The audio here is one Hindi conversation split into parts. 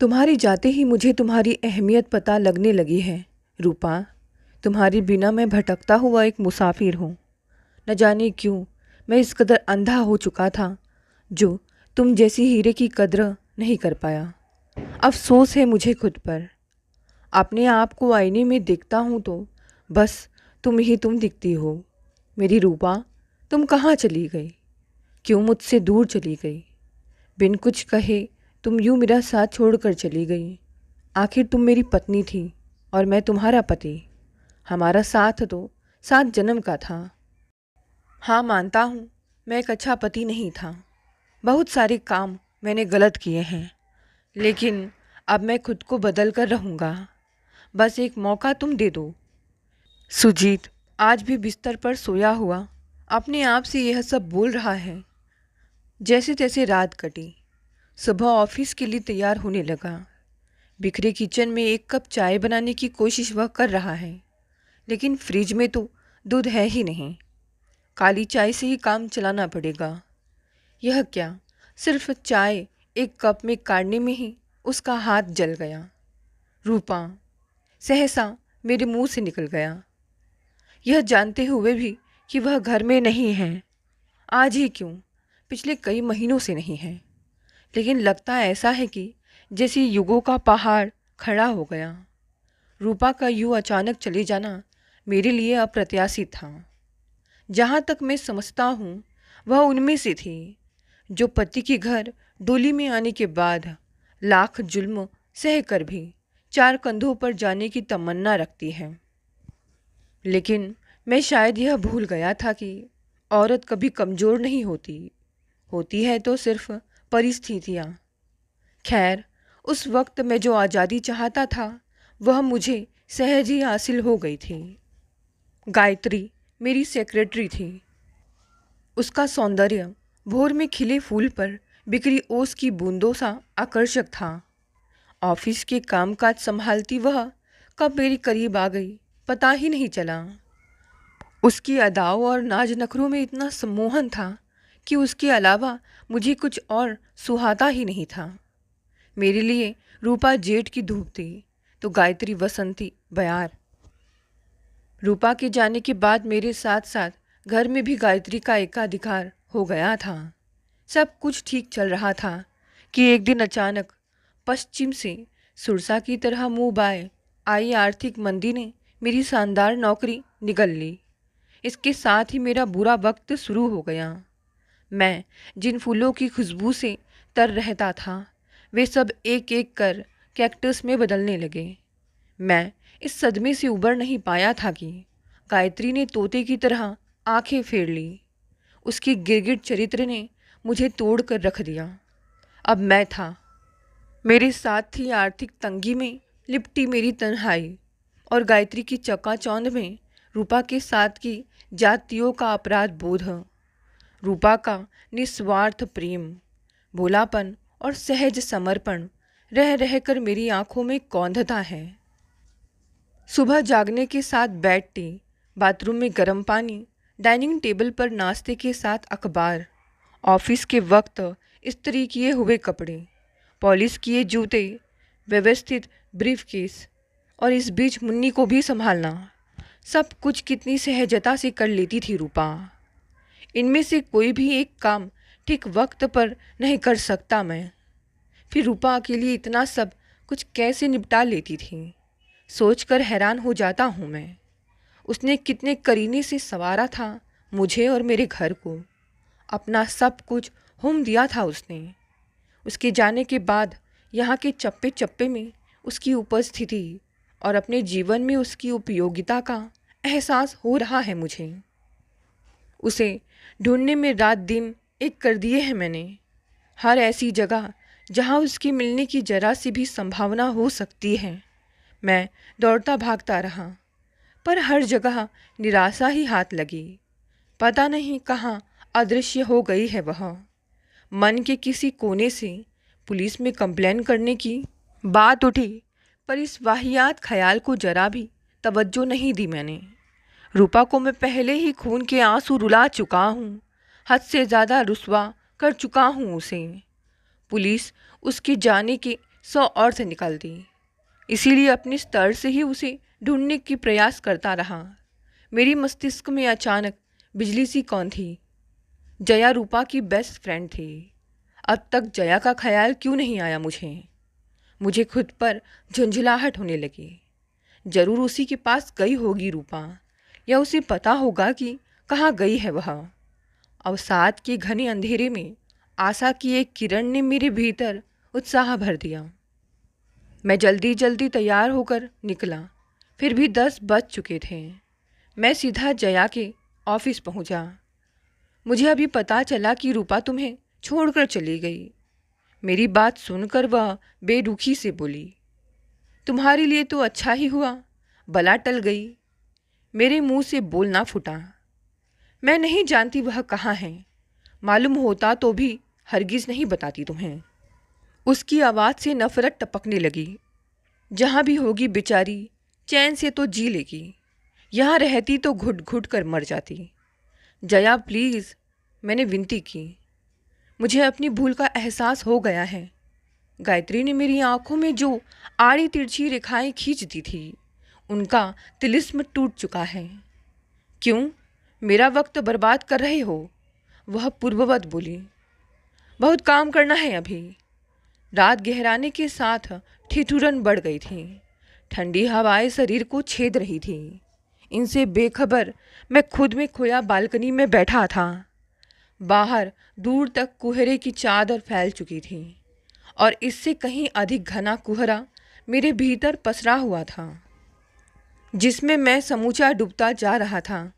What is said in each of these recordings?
तुम्हारे जाते ही मुझे तुम्हारी अहमियत पता लगने लगी है रूपा। तुम्हारे बिना मैं भटकता हुआ एक मुसाफिर हूँ। न जाने क्यों मैं इस कदर अंधा हो चुका था जो तुम जैसी हीरे की कद्र नहीं कर पाया। अफसोस है मुझे खुद पर। अपने आप को आईने में देखता हूँ तो बस तुम ही तुम दिखती हो। मेरी रूपा, तुम कहाँ चली गई? क्यों मुझसे दूर चली गई? बिन कुछ कहे तुम यूँ मेरा साथ छोड़कर चली गई। आखिर तुम मेरी पत्नी थी और मैं तुम्हारा पति। हमारा साथ तो 7 जन्म का था। हाँ, मानता हूँ मैं एक अच्छा पति नहीं था। बहुत सारे काम मैंने गलत किए हैं, लेकिन अब मैं खुद को बदल कर रहूँगा। बस एक मौका तुम दे दो। सुजीत आज भी बिस्तर पर सोया हुआ अपने आप से यह सब बोल रहा है। जैसे तैसे रात कटी। सुबह ऑफिस के लिए तैयार होने लगा। बिखरे किचन में एक कप चाय बनाने की कोशिश वह कर रहा है, लेकिन फ्रिज में तो दूध है ही नहीं। काली चाय से ही काम चलाना पड़ेगा। यह क्या, सिर्फ चाय एक कप में काढ़ने में ही उसका हाथ जल गया। रूपा सहसा मेरे मुंह से निकल गया, यह जानते हुए भी कि वह घर में नहीं है। आज ही क्यों, पिछले कई महीनों से नहीं है। लेकिन लगता ऐसा है कि जैसे युगों का पहाड़ खड़ा हो गया। रूपा का यूँ अचानक चले जाना मेरे लिए अप्रत्याशित था। जहाँ तक मैं समझता हूँ वह उनमें से थी जो पति के घर डोली में आने के बाद लाख जुल्म सह कर भी 4 कंधों पर जाने की तमन्ना रखती है। लेकिन मैं शायद यह भूल गया था कि औरत कभी कमज़ोर नहीं होती, होती है तो सिर्फ परिस्थितियाँ। खैर, उस वक्त मैं जो आज़ादी चाहता था वह मुझे सहज ही हासिल हो गई थी। गायत्री मेरी सेक्रेटरी थी। उसका सौंदर्य भोर में खिले फूल पर बिखरी ओस की बूंदों सा आकर्षक था। ऑफिस के कामकाज संभालती वह कब मेरे करीब आ गई पता ही नहीं चला। उसकी अदाओं और नाज नखरों में इतना सम्मोहन था कि उसके अलावा मुझे कुछ और सुहाता ही नहीं था। मेरे लिए रूपा जेठ की धूप थी तो गायत्री वसंती बयार। रूपा के जाने के बाद मेरे साथ साथ घर में भी गायत्री का एकाधिकार हो गया था। सब कुछ ठीक चल रहा था कि एक दिन अचानक पश्चिम से सुरसा की तरह मुंह बाए आई आर्थिक मंदी ने मेरी शानदार नौकरी निगल ली। इसके साथ ही मेरा बुरा वक्त शुरू हो गया। मैं जिन फूलों की खुशबू से तर रहता था वे सब एक एक कर कैक्टस में बदलने लगे। मैं इस सदमे से उबर नहीं पाया था कि गायत्री ने तोते की तरह आंखें फेर ली। उसकी गिरगिट चरित्र ने मुझे तोड़ कर रख दिया। अब मैं था, मेरे साथ थी आर्थिक तंगी में लिपटी मेरी तन्हाई और गायत्री की चकाचौंध में रूपा के साथ की जातियों का अपराध बोध। रूपा का निस्वार्थ प्रेम, भोलापन और सहज समर्पण रह रहकर मेरी आंखों में कौंधता है। सुबह जागने के साथ बेड टी, बाथरूम में गर्म पानी, डाइनिंग टेबल पर नाश्ते के साथ अखबार, ऑफिस के वक्त इस्त्री किए हुए कपड़े, पॉलिश किए जूते, व्यवस्थित ब्रीफकेस और इस बीच मुन्नी को भी संभालना। सब कुछ कितनी सहजता से कर लेती थी रूपा। इनमें से कोई भी एक काम ठीक वक्त पर नहीं कर सकता मैं। फिर रूपा अकेली इतना सब कुछ कैसे निपटा लेती थी, सोचकर हैरान हो जाता हूँ मैं। उसने कितने करीने से संवारा था मुझे और मेरे घर को। अपना सब कुछ होम दिया था उसने। उसके जाने के बाद यहाँ के चप्पे चप्पे में उसकी उपस्थिति और अपने जीवन में उसकी उपयोगिता का एहसास हो रहा है मुझे। उसे ढूंढने में रात दिन एक कर दिए हैं मैंने। हर ऐसी जगह जहाँ उसके मिलने की जरा सी भी संभावना हो सकती है मैं दौड़ता भागता रहा, पर हर जगह निराशा ही हाथ लगी। पता नहीं कहाँ अदृश्य हो गई है वह। मन के किसी कोने से पुलिस में कंप्लेन करने की बात उठी, पर इस वाहियात ख्याल को जरा भी तवज्जो नहीं दी मैंने। रूपा को मैं पहले ही खून के आंसू रुला चुका हूँ, हद से ज़्यादा रुसवा कर चुका हूँ उसे। पुलिस उसके जाने के 100 और से निकाल दी। इसीलिए अपने स्तर से ही उसे ढूंढने की प्रयास करता रहा। मेरी मस्तिष्क में अचानक बिजली सी कौन थी। जया रूपा की बेस्ट फ्रेंड थी। अब तक जया का ख्याल क्यों नहीं आया मुझे खुद पर झुंझलाहट होने लगी। जरूर उसी के पास गई होगी रूपा, या उसे पता होगा कि कहाँ गई है वह। अवसाद के घने अंधेरे में आशा की एक किरण ने मेरे भीतर उत्साह भर दिया। मैं जल्दी जल्दी तैयार होकर निकला। फिर भी 10 बज चुके थे। मैं सीधा जया के ऑफिस पहुंचा। मुझे अभी पता चला कि रूपा तुम्हें छोड़कर चली गई। मेरी बात सुनकर वह बेरुखी से बोली, तुम्हारे लिए तो अच्छा ही हुआ, बला टल गई। मेरे मुंह से बोलना फूटा। मैं नहीं जानती वह कहाँ है। मालूम होता तो भी हरगिज़ नहीं बताती तुम्हें। उसकी आवाज़ से नफरत टपकने लगी। जहाँ भी होगी बेचारी, चैन से तो जी लेगी। यहाँ रहती तो घुट घुट कर मर जाती। जया प्लीज़, मैंने विनती की। मुझे अपनी भूल का एहसास हो गया है। गायत्री ने मेरी आंखों में जो आड़ी तिरछी रेखाएं खींच दी थी, उनका तिलिस्म टूट चुका है। क्यों मेरा वक्त बर्बाद कर रहे हो? वह पूर्ववत बोली। बहुत काम करना है अभी। रात गहराने के साथ ठिठुरन बढ़ गई थी। ठंडी हवाएं शरीर को छेद रही थी। इनसे बेखबर मैं खुद में खोया बालकनी में बैठा था। बाहर दूर तक कुहरे की चादर फैल चुकी थी और इससे कहीं अधिक घना कुहरा मेरे भीतर पसरा हुआ था, जिसमें मैं समूचा डूबता जा रहा था।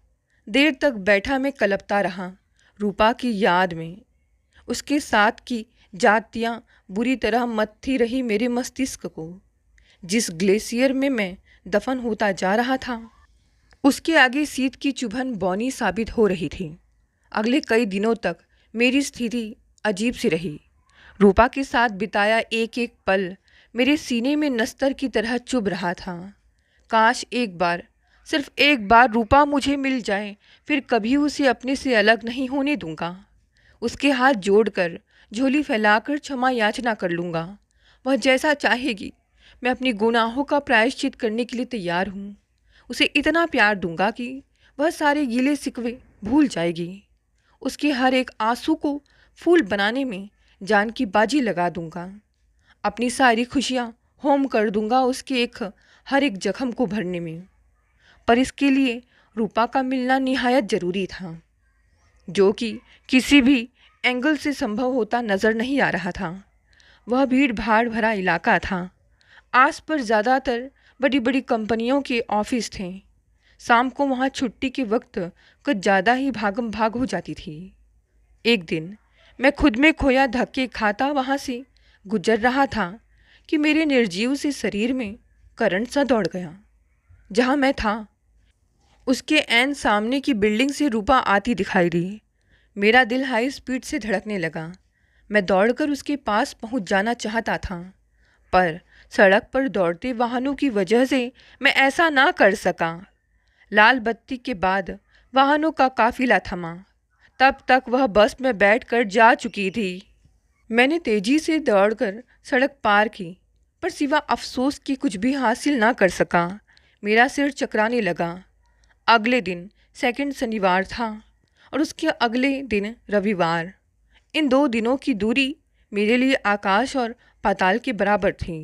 देर तक बैठा मैं कलपता रहा, रूपा की याद में। उसके साथ की जातियाँ बुरी तरह मत्थी रही मेरे मस्तिष्क को। जिस ग्लेशियर में मैं दफन होता जा रहा था, उसके आगे शीत की चुभन बौनी साबित हो रही थी। अगले कई दिनों तक मेरी स्थिति अजीब सी रही। रूपा के साथ बिताया एक एक पल मेरे सीने में नस्तर की तरह चुभ रहा था। काश एक बार, सिर्फ एक बार रूपा मुझे मिल जाए, फिर कभी उसे अपने से अलग नहीं होने दूंगा। उसके हाथ जोड़कर, झोली फैलाकर क्षमा याचना कर लूँगा। वह जैसा चाहेगी, मैं अपनी गुनाहों का प्रायश्चित करने के लिए तैयार हूँ। उसे इतना प्यार दूंगा कि वह सारे गीले शिकवे भूल जाएगी। उसके हर एक आंसू को फूल बनाने में जान की बाजी लगा दूंगा। अपनी सारी खुशियाँ होम कर दूंगा उसके हर एक जख्म को भरने में। पर इसके लिए रूपा का मिलना निहायत ज़रूरी था, जो कि किसी भी एंगल से संभव होता नज़र नहीं आ रहा था। वह भीड़ भाड़ भरा इलाका था। आस पर ज़्यादातर बड़ी बड़ी कंपनियों के ऑफिस थे। शाम को वहाँ छुट्टी के वक्त कुछ ज़्यादा ही भागम भाग हो जाती थी। एक दिन मैं खुद में खोया धक्के खाता वहाँ से गुजर रहा था कि मेरे निर्जीव से शरीर में करंट सा दौड़ गया। जहाँ मैं था उसके ऐन सामने की बिल्डिंग से रूपा आती दिखाई दी। मेरा दिल हाई स्पीड से धड़कने लगा। मैं दौड़कर उसके पास पहुँच जाना चाहता था, पर सड़क पर दौड़ते वाहनों की वजह से मैं ऐसा ना कर सका। लाल बत्ती के बाद वाहनों का काफिला थमा। तब तक वह बस में बैठकर जा चुकी थी। मैंने तेजी से दौड़कर सड़क पार की, पर सिवा अफसोस के कुछ भी हासिल ना कर सका। मेरा सिर चकराने लगा। अगले दिन सेकंड शनिवार था और उसके अगले दिन रविवार। इन 2 दिनों की दूरी मेरे लिए आकाश और पाताल के बराबर थी।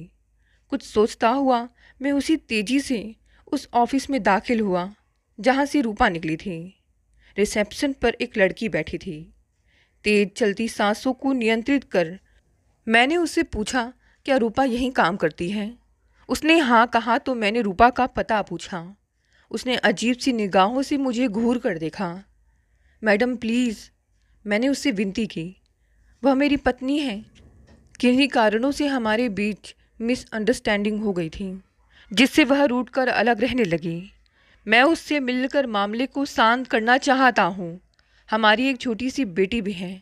कुछ सोचता हुआ मैं उसी तेजी से उस ऑफिस में दाखिल हुआ जहाँ से रूपा निकली थी। रिसेप्शन पर एक लड़की बैठी थी। तेज चलती सांसों को नियंत्रित कर मैंने उससे पूछा, क्या रूपा यहीं काम करती है? उसने हाँ कहा तो मैंने रूपा का पता पूछा। उसने अजीब सी निगाहों से मुझे घूर कर देखा। मैडम प्लीज़, मैंने उससे विनती की। वह मेरी पत्नी है। किन्हीं कारणों से हमारे बीच मिसअंडरस्टैंडिंग हो गई थी, जिससे वह रूठ कर अलग रहने लगी। मैं उससे मिलकर मामले को शांत करना चाहता हूँ। हमारी एक छोटी सी बेटी भी है।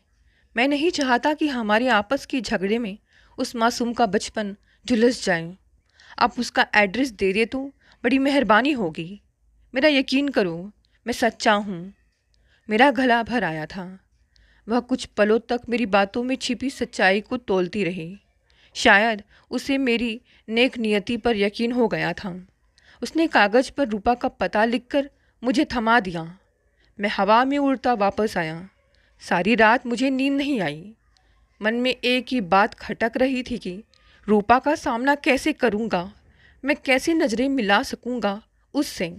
मैं नहीं चाहता कि हमारे आपस के झगड़े में उस मासूम का बचपन झुलस जाए। आप उसका एड्रेस दे दे तो बड़ी मेहरबानी होगी। मेरा यकीन करो, मैं सच्चा हूँ। मेरा गला भर आया था। वह कुछ पलों तक मेरी बातों में छिपी सच्चाई को तोलती रही। शायद उसे मेरी नेक नियति पर यकीन हो गया था। उसने कागज़ पर रूपा का पता लिखकर मुझे थमा दिया। मैं हवा में उड़ता वापस आया। सारी रात मुझे नींद नहीं आई। मन में एक ही बात खटक रही थी कि रूपा का सामना कैसे करूँगा, मैं कैसे नज़रें मिला सकूँगा उससे।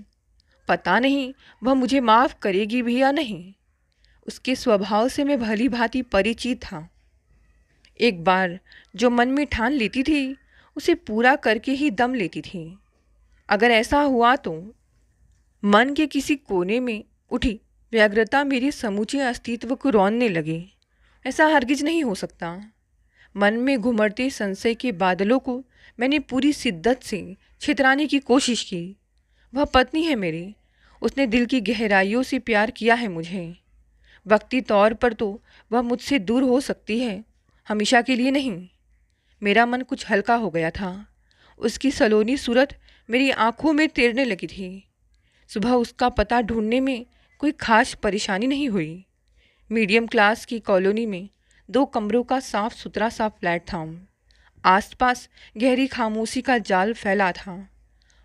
पता नहीं वह मुझे माफ़ करेगी भी या नहीं। उसके स्वभाव से मैं भली भांति परिचित था। एक बार जो मन में ठान लेती थी उसे पूरा करके ही दम लेती थी। अगर ऐसा हुआ तो मन के किसी कोने में उठी व्यग्रता मेरे समूचे अस्तित्व को रौंदने लगे। ऐसा हरगिज नहीं हो सकता। मन में घुमड़ते संशय के बादलों को मैंने पूरी शिद्दत से छितराने की कोशिश की। वह पत्नी है मेरी, उसने दिल की गहराइयों से प्यार किया है मुझे। वक्ती तौर पर तो वह मुझसे दूर हो सकती है, हमेशा के लिए नहीं। मेरा मन कुछ हल्का हो गया था। उसकी सलोनी सूरत मेरी आंखों में तैरने लगी थी। सुबह उसका पता ढूंढने में कोई खास परेशानी नहीं हुई। मीडियम क्लास की कॉलोनी में 2 कमरों का साफ सुथरा सा फ्लैट था। आसपास गहरी खामोशी का जाल फैला था।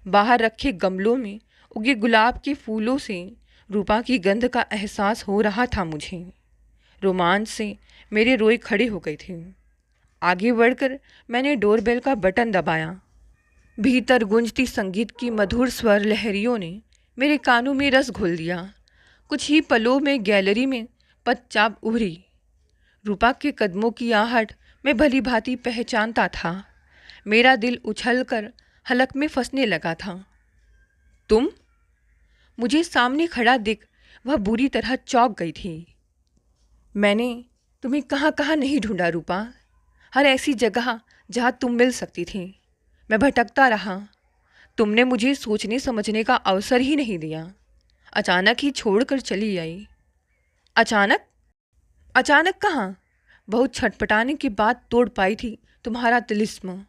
बाहर रखे गमलों में उगे गुलाब के फूलों से रूपा की गंध का एहसास हो रहा था मुझे। रोमांच से मेरे रोए खड़े हो गए थे। आगे बढ़कर मैंने डोरबेल का बटन दबाया। भीतर गूंजती संगीत की मधुर स्वर लहरियों ने मेरे कानों में रस घोल दिया। कुछ ही पलों में गैलरी में पदचाप उभरी। रूपा के कदमों की आहट मैं भली भांति पहचानता था। मेरा दिल उछलकर हलक में फंसने लगा था। तुम? मुझे सामने खड़ा देख वह बुरी तरह चौंक गई थी। मैंने तुम्हें कहाँ कहाँ नहीं ढूंढा रूपा, हर ऐसी जगह जहाँ तुम मिल सकती थी। मैं भटकता रहा। तुमने मुझे सोचने समझने का अवसर ही नहीं दिया। अचानक ही छोड़कर चली आई। अचानक? अचानक कहाँ? बहुत छटपटाने के बाद तोड़ पाई थी तुम्हारा तिलिस्म।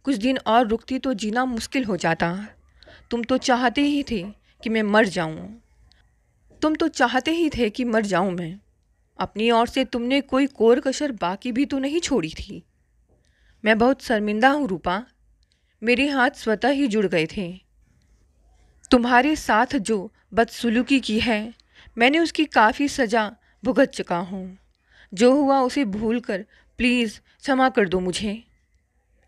कुछ दिन और रुकती तो जीना मुश्किल हो जाता। तुम तो चाहते ही थे कि मैं मर जाऊं। तुम तो चाहते ही थे कि मर जाऊं मैं। अपनी ओर से तुमने कोई कोर कसर बाकी भी तो नहीं छोड़ी थी। मैं बहुत शर्मिंदा हूँ रूपा। मेरे हाथ स्वतः ही जुड़ गए थे। तुम्हारे साथ जो बदसलूकी की है, मैंने उसकी काफ़ी सज़ा भुगत चुका हूँ। जो हुआ उसे भूलकर प्लीज़ क्षमा कर दो मुझे।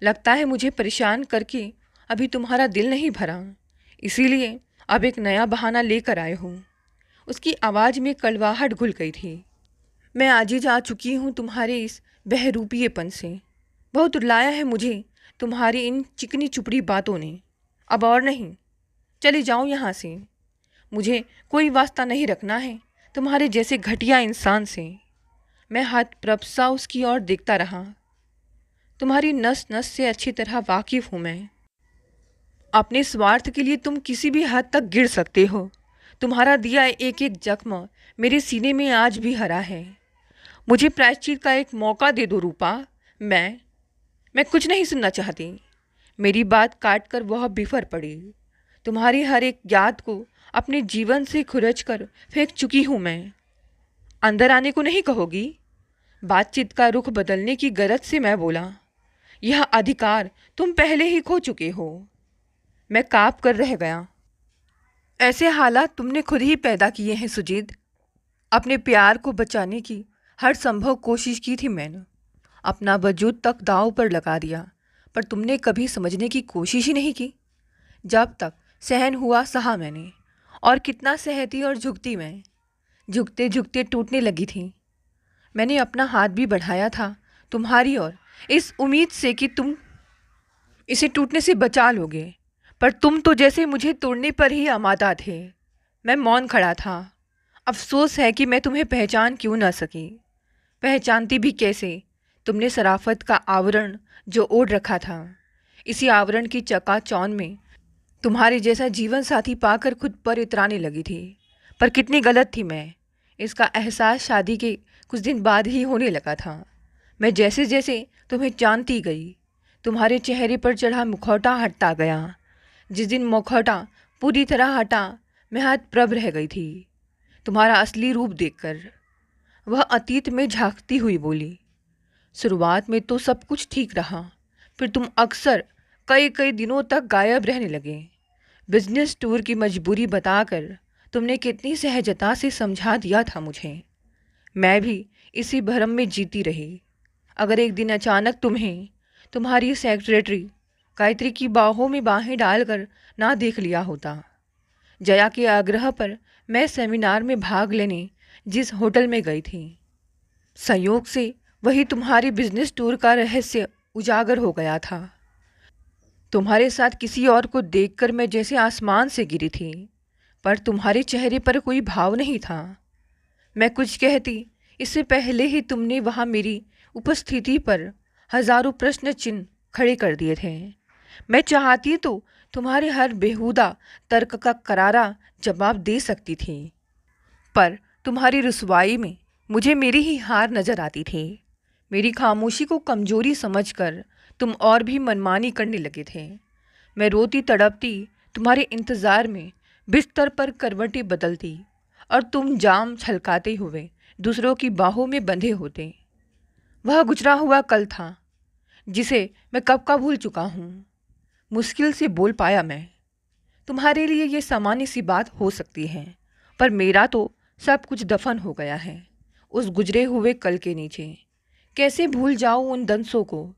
लगता है मुझे परेशान करके अभी तुम्हारा दिल नहीं भरा, इसीलिए अब एक नया बहाना लेकर आए हूँ। उसकी आवाज़ में कड़वाहट घुल गई थी। मैं आजीज आ चुकी हूँ तुम्हारे इस बहरूपीयेपन से। बहुत रुलाया है मुझे तुम्हारी इन चिकनी चुपड़ी बातों ने। अब और नहीं, चली जाऊँ यहाँ से। मुझे कोई वास्ता नहीं रखना है तुम्हारे जैसे घटिया इंसान से। मैं हाथ प्रपसा उसकी ओर देखता रहा। तुम्हारी नस नस से अच्छी तरह वाकिफ़ हूँ मैं। अपने स्वार्थ के लिए तुम किसी भी हद तक गिर सकते हो। तुम्हारा दिया एक एक जख्म मेरे सीने में आज भी हरा है। मुझे प्रायश्चित का एक मौका दे दो रूपा। मैं कुछ नहीं सुनना चाहती। मेरी बात काट कर वह बिफर पड़ी। तुम्हारी हर एक याद को अपने जीवन से खुरच कर फेंक चुकी हूँ मैं। अंदर आने को नहीं कहोगी? बातचीत का रुख बदलने की गरज से मैं बोला। यह अधिकार तुम पहले ही खो चुके हो। मैं काँप कर रह गया। ऐसे हालात तुमने खुद ही पैदा किए हैं सुजीत। अपने प्यार को बचाने की हर संभव कोशिश की थी मैंने। अपना वजूद तक दांव पर लगा दिया, पर तुमने कभी समझने की कोशिश ही नहीं की। जब तक सहन हुआ सहा मैंने, और कितना सहती और झुकती मैं। झुकते झुकते टूटने लगी थी। मैंने अपना हाथ भी बढ़ाया था तुम्हारी ओर, इस उम्मीद से कि तुम इसे टूटने से बचा लोगे, पर तुम तो जैसे मुझे तोड़ने पर ही आमादा थे। मैं मौन खड़ा था। अफसोस है कि मैं तुम्हें पहचान क्यों ना सकी। पहचानती भी कैसे? तुमने शराफत का आवरण जो ओढ़ रखा था, इसी आवरण की चकाचौंध में तुम्हारे जैसा जीवन साथी पाकर खुद पर इतराने लगी थी। पर कितनी गलत थी मैं। इसका एहसास शादी के कुछ दिन बाद ही होने लगा था। मैं जैसे जैसे तुम्हें जानती गई, तुम्हारे चेहरे पर चढ़ा मुखौटा हटता गया। जिस दिन मुखौटा पूरी तरह हटा, मैं हतप्रभ रह गई थी तुम्हारा असली रूप देखकर। वह अतीत में झांकती हुई बोली, शुरुआत में तो सब कुछ ठीक रहा, फिर तुम अक्सर कई कई दिनों तक गायब रहने लगे। बिजनेस टूर की मजबूरी बताकर तुमने कितनी सहजता से समझा दिया था मुझे। मैं भी इसी भ्रम में जीती रही। अगर एक दिन अचानक तुम्हें तुम्हारी सेक्रेटरी गायत्री की बाहों में बाहें डालकर ना देख लिया होता। जया के आग्रह पर मैं सेमिनार में भाग लेने जिस होटल में गई थी, संयोग से वही तुम्हारी बिजनेस टूर का रहस्य उजागर हो गया था। तुम्हारे साथ किसी और को देखकर मैं जैसे आसमान से गिरी थी, पर तुम्हारे चेहरे पर कोई भाव नहीं था। मैं कुछ कहती इससे पहले ही तुमने वहाँ मेरी उपस्थिति पर हजारों प्रश्न चिन्ह खड़े कर दिए थे। मैं चाहती तो तुम्हारे हर बेहुदा तर्क का करारा जवाब दे सकती थी, पर तुम्हारी रुसवाई में मुझे मेरी ही हार नजर आती थी। मेरी खामोशी को कमजोरी समझकर तुम और भी मनमानी करने लगे थे। मैं रोती तड़पती तुम्हारे इंतज़ार में बिस्तर पर करवटें बदलती और तुम जाम छलकाते हुए दूसरों की बाहों में बंधे होते। वह गुजरा हुआ कल था जिसे मैं कब का भूल चुका हूँ। मुश्किल से बोल पाया मैं। तुम्हारे लिए ये सामान्य सी बात हो सकती है, पर मेरा तो सब कुछ दफन हो गया है उस गुजरे हुए कल के नीचे। कैसे भूल जाऊं उन दंसों को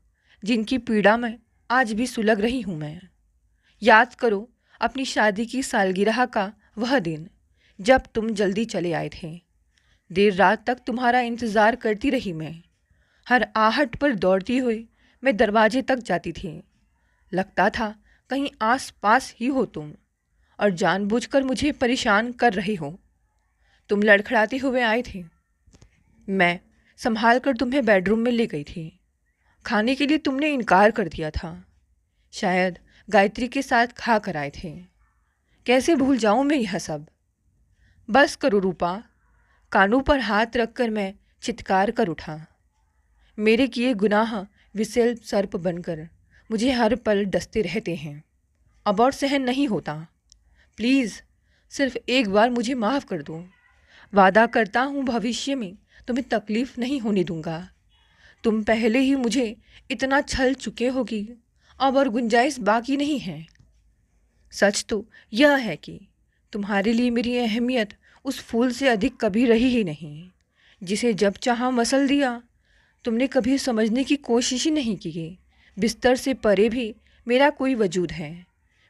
जिनकी पीड़ा में आज भी सुलग रही हूं मैं। याद करो अपनी शादी की सालगिरह का वह दिन जब तुम जल्दी चले आए थे। देर रात तक तुम्हारा इंतज़ार करती रही मैं। हर आहट पर दौड़ती हुई मैं दरवाजे तक जाती थी। लगता था कहीं आस पास ही हो तुम और जानबूझकर मुझे परेशान कर रहे हो। तुम लड़खड़ाते हुए आए थे। मैं संभाल कर तुम्हें बेडरूम में ले गई थी। खाने के लिए तुमने इनकार कर दिया था। शायद गायत्री के साथ खा कर आए थे। कैसे भूल जाऊं मैं यह सब। बस करो रूपा। कानों पर हाथ रखकर मैं चित्कार कर उठा। मेरे किए गुनाह विषैल सर्प बनकर मुझे हर पल डसते रहते हैं। अब और सहन नहीं होता। प्लीज़ सिर्फ एक बार मुझे माफ़ कर दो। वादा करता हूँ भविष्य में तुम्हें तकलीफ़ नहीं होने दूंगा। तुम पहले ही मुझे इतना छल चुके हो कि अब और गुंजाइश बाकी नहीं है। सच तो यह है कि तुम्हारे लिए मेरी अहमियत उस फूल से अधिक कभी रही ही नहीं, जिसे जब चाहा मसल दिया। तुमने कभी समझने की कोशिश ही नहीं की। बिस्तर से परे भी मेरा कोई वजूद है।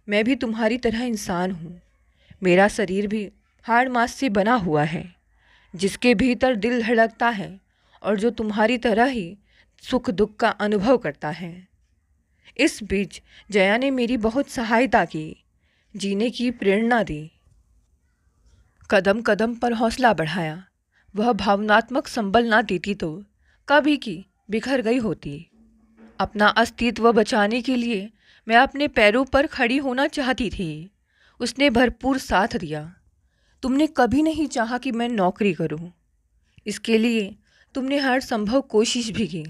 मैं भी तुम्हारी तरह इंसान हूँ। मेरा शरीर भी हाड़ मांस से बना हुआ है, जिसके भीतर दिल धड़कता है और जो तुम्हारी तरह ही सुख दुख का अनुभव करता है। इस बीच जया ने मेरी बहुत सहायता की, जीने की प्रेरणा दी, कदम कदम पर हौसला बढ़ाया। वह भावनात्मक संबल ना देती तो कभी की बिखर गई होती। अपना अस्तित्व बचाने के लिए मैं अपने पैरों पर खड़ी होना चाहती थी। उसने भरपूर साथ दिया। तुमने कभी नहीं चाहा कि मैं नौकरी करूं। इसके लिए तुमने हर संभव कोशिश भी की।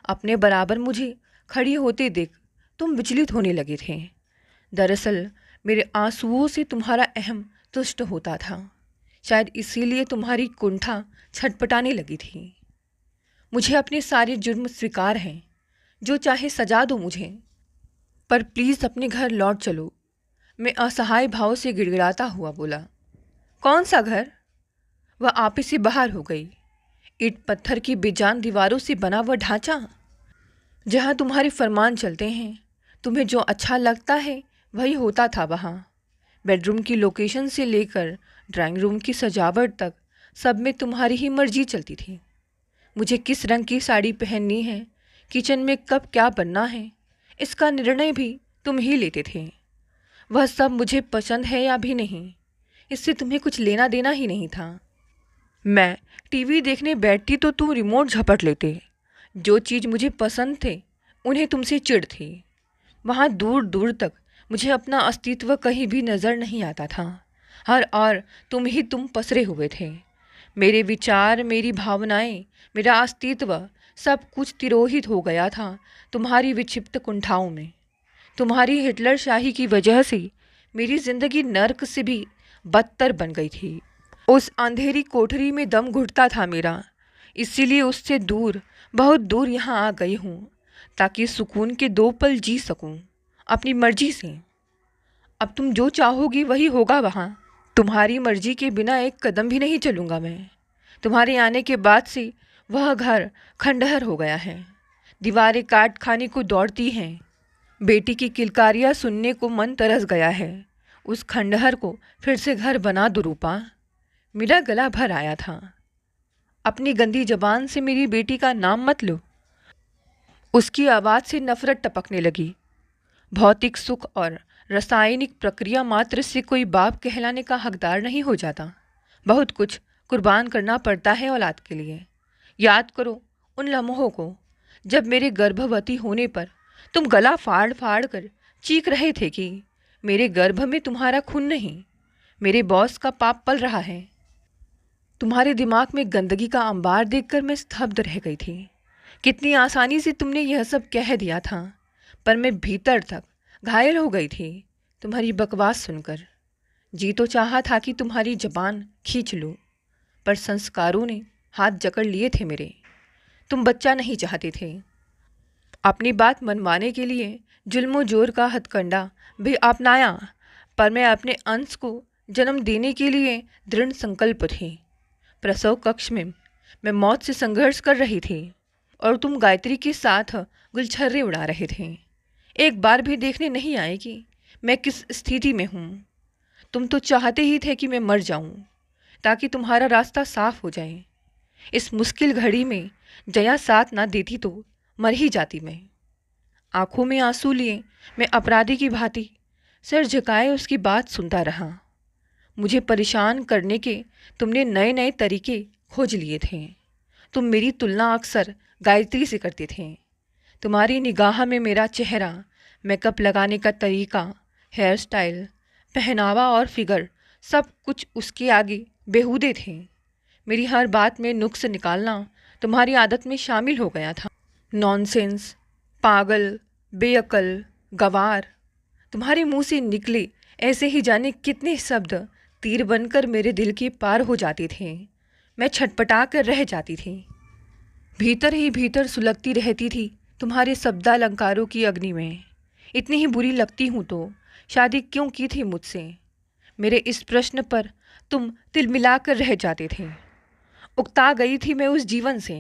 अपने बराबर मुझे खड़ी होते देख तुम विचलित होने लगे थे। दरअसल मेरे आंसुओं से तुम्हारा अहम तुष्ट होता था। शायद इसीलिए तुम्हारी कुंठा छटपटाने लगी थी। मुझे अपने सारे जुर्म स्वीकार हैं। जो चाहे सजा दो मुझे, पर प्लीज़ अपने घर लौट चलो। मैं असहाय भाव से गिड़गिड़ाता हुआ बोला। कौन सा घर? वह आपे से बाहर हो गई। ईंट पत्थर की बेजान दीवारों से बना वह ढांचा जहाँ तुम्हारे फरमान चलते हैं। तुम्हें जो अच्छा लगता है वही होता था वहाँ। बेडरूम की लोकेशन से लेकर ड्राइंग रूम की सजावट तक सब में तुम्हारी ही मर्जी चलती थी। मुझे किस रंग की साड़ी पहननी है, किचन में कब क्या बनना है, इसका निर्णय भी तुम ही लेते थे। वह सब मुझे पसंद है या भी नहीं, इससे तुम्हें कुछ लेना देना ही नहीं था। मैं टीवी देखने बैठती तो तुम रिमोट झपट लेते। जो चीज़ मुझे पसंद थे उन्हें तुमसे चिढ़ थी। वहाँ दूर दूर तक मुझे अपना अस्तित्व कहीं भी नज़र नहीं आता था। हर और तुम पसरे हुए थे। मेरे विचार, मेरी भावनाएं, मेरा अस्तित्व सब कुछ तिरोहित हो गया था तुम्हारी विक्षिप्त कुंठाओं में। तुम्हारी हिटलर शाही की वजह से मेरी जिंदगी नर्क से भी बदतर बन गई थी। उस अंधेरी कोठरी में दम घुटता था मेरा, इसीलिए उससे दूर, बहुत दूर यहाँ आ गई हूँ ताकि सुकून के 2 पल जी सकूं अपनी मर्जी से। अब तुम जो चाहोगी वही होगा वहाँ। तुम्हारी मर्जी के बिना एक कदम भी नहीं चलूँगा मैं। तुम्हारे आने के बाद से वह घर खंडहर हो गया है। दीवारें काट खाने को दौड़ती हैं। बेटी की किलकारियाँ सुनने को मन तरस गया है। उस खंडहर को फिर से घर बना दो रूपा। मेरा गला भर आया था। अपनी गंदी जबान से मेरी बेटी का नाम मत लो। उसकी आवाज़ से नफरत टपकने लगी। भौतिक सुख और रासायनिक प्रक्रिया मात्र से कोई बाप कहलाने का हकदार नहीं हो जाता। बहुत कुछ कुर्बान करना पड़ता है औलाद के लिए। याद करो उन लम्हों को जब मेरे गर्भवती होने पर तुम गला फाड़ फाड़ कर चीख रहे थे कि मेरे गर्भ में तुम्हारा खून नहीं, मेरे बॉस का पाप पल रहा है। तुम्हारे दिमाग में गंदगी का अंबार देखकर मैं स्तब्ध रह गई थी। कितनी आसानी से तुमने यह सब कह दिया था, पर मैं भीतर तक घायल हो गई थी तुम्हारी बकवास सुनकर। जी तो चाहा था कि तुम्हारी जबान खींच लूँ, पर संस्कारों ने हाथ जकड़ लिए थे मेरे। तुम बच्चा नहीं चाहते थे। अपनी बात मनवाने के लिए जुल्मो जोर का हथकंडा भी अपनाया, पर मैं अपने अंश को जन्म देने के लिए दृढ़ संकल्प थी। प्रसव कक्ष में मैं मौत से संघर्ष कर रही थी और तुम गायत्री के साथ गुलछर्रे उड़ा रहे थे। एक बार भी देखने नहीं आए कि मैं किस स्थिति में हूँ। तुम तो चाहते ही थे कि मैं मर जाऊँ ताकि तुम्हारा रास्ता साफ हो जाए। इस मुश्किल घड़ी में जया साथ ना देती तो मर ही जाती मैं। आंखों में आंसू लिए मैं अपराधी की भांति सिर झुकाए उसकी बात सुनता रहा। मुझे परेशान करने के तुमने नए नए तरीके खोज लिए थे। तुम मेरी तुलना अक्सर गायत्री से करते थे। तुम्हारी निगाह में मेरा चेहरा, मेकअप लगाने का तरीका, हेयर स्टाइल, पहनावा और फिगर सब कुछ उसके आगे बेहूदे थे। मेरी हर बात में नुक्स निकालना तुम्हारी आदत में शामिल हो गया था। नॉनसेंस, पागल, बेअकल, गवार, तुम्हारे मुंह से निकले ऐसे ही जाने कितने शब्द तीर बनकर मेरे दिल के पार हो जाते थे। मैं छटपटा कर रह जाती थी। भीतर ही भीतर सुलगती रहती थी तुम्हारे शब्दालंकारों की अग्नि में। इतनी ही बुरी लगती हूँ तो शादी क्यों की थी मुझसे? मेरे इस प्रश्न पर तुम तिलमिला कर रह जाते थे। उकता गई थी मैं उस जीवन से।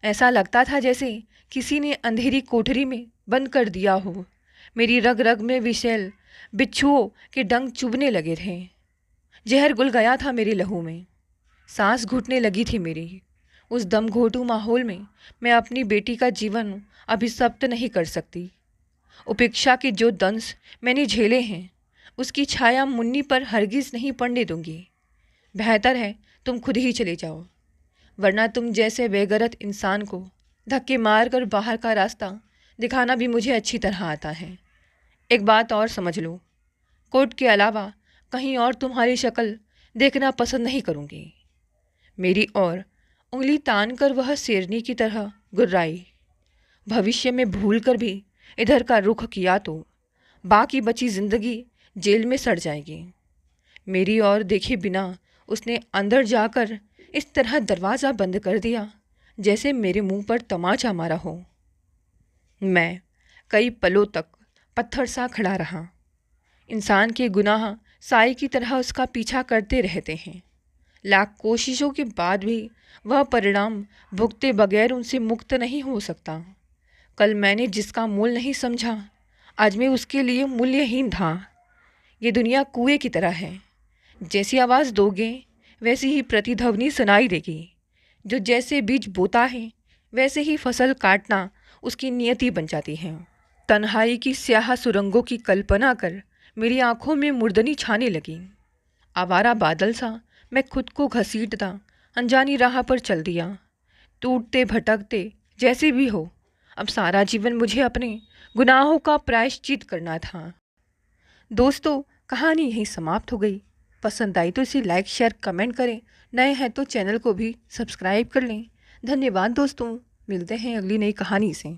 ऐसा लगता था जैसे किसी ने अंधेरी कोठरी में बंद कर दिया हो। मेरी रग रग में विषैल बिच्छुओं के डंक चुभने लगे थे। जहर घुल गया था मेरे लहू में। सांस घुटने लगी थी मेरी। उस दमघोटू माहौल में मैं अपनी बेटी का जीवन अभिशप्त नहीं कर सकती। उपेक्षा के जो दंश मैंने झेले हैं, उसकी छाया मुन्नी पर हरगिज नहीं पड़ने दूंगी। बेहतर है तुम खुद ही चले जाओ, वरना तुम जैसे बेगरत इंसान को धक्के मार कर बाहर का रास्ता दिखाना भी मुझे अच्छी तरह आता है। एक बात और समझ लो, कोर्ट के अलावा कहीं और तुम्हारी शक्ल देखना पसंद नहीं करूँगी। मेरी ओर उंगली तान कर वह शेरनी की तरह गुर्राई। भविष्य में भूल कर भी इधर का रुख किया तो बाकी बची जिंदगी जेल में सड़ जाएगी। मेरी ओर देखे बिना उसने अंदर जाकर इस तरह दरवाज़ा बंद कर दिया जैसे मेरे मुंह पर तमाचा मारा हो। मैं कई पलों तक पत्थर सा खड़ा रहा। इंसान के गुनाह साई की तरह उसका पीछा करते रहते हैं। लाख कोशिशों के बाद भी वह परिणाम भुगते बगैर उनसे मुक्त नहीं हो सकता। कल मैंने जिसका मूल नहीं समझा, आज मैं उसके लिए मूल्यहीन था। ये दुनिया कुएं की तरह है। जैसी आवाज़ दोगे वैसी ही प्रतिध्वनि सुनाई देगी। जो जैसे बीज बोता है वैसे ही फसल काटना उसकी नियति बन जाती है। तन्हाई की स्याह सुरंगों की कल्पना कर मेरी आंखों में मुर्दनी छाने लगी। आवारा बादल सा मैं खुद को घसीटता अनजानी राह पर चल दिया। टूटते भटकते जैसे भी हो, अब सारा जीवन मुझे अपने गुनाहों का प्रायश्चित करना था। दोस्तों, कहानी यहीं समाप्त हो गई। पसंद आई तो इसे लाइक, शेयर, कमेंट करें। नए हैं तो चैनल को भी सब्सक्राइब कर लें। धन्यवाद दोस्तों, मिलते हैं अगली नई कहानी से।